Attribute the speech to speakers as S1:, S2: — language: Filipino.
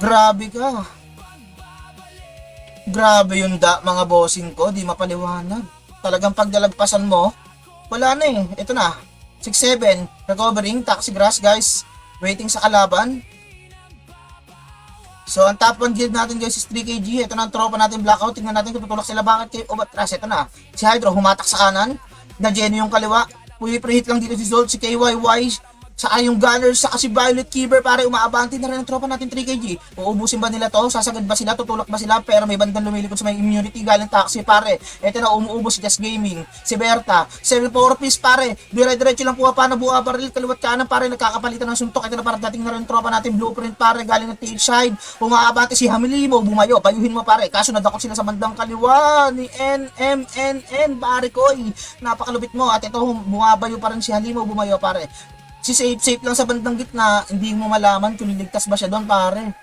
S1: Grabe ka. Grabe yung mga bossing ko, di mapaliwanag. Talagang pagdalagpasan mo, wala na eh. Ito na. 6-7, recovering, taxi grass guys. Waiting sa kalaban. So, ang top 1 guild natin guys is 3kg. Ito na ang tropa natin blackout. Tingnan natin kung tutulak sila. Bakit kay Obatras? Ito na. Si Hydro humatak sa kanan. Na Jenny yung kaliwa. Preheat lang dito si Zolt, si KYY. Saka yung Gunners, saka si Violet Keeper, pare umaabante na rin ang tropa natin 3kg. Uubusin ba nila to? Sasagad ba sila? Tutulak ba sila? Pero may bandang lumilikod sa may immunity galing taxi, pare. Ito na, umuubos si Just Gaming, si Berta, 7-4 piece, pare. Dire-diretso lang puwa pa na buha baril, kaliwat kanan, pare. Nagkakapalitan ng suntok. Ito na, para dating na rin tropa natin Blueprint, pare. Galing ng tail side. Umaabante si Hamilimo, bumayo. Payuhin mo, pare. Kaso nadakot sila sa bandang kaliwa ni NMNN, pare ko. Napakalupit mo. At ito, bumabayo pa rin si Halimo, bumayo, pare. Si safe lang sa bandang gitna, hindi mo malaman kung niligtas ba siya doon, pare.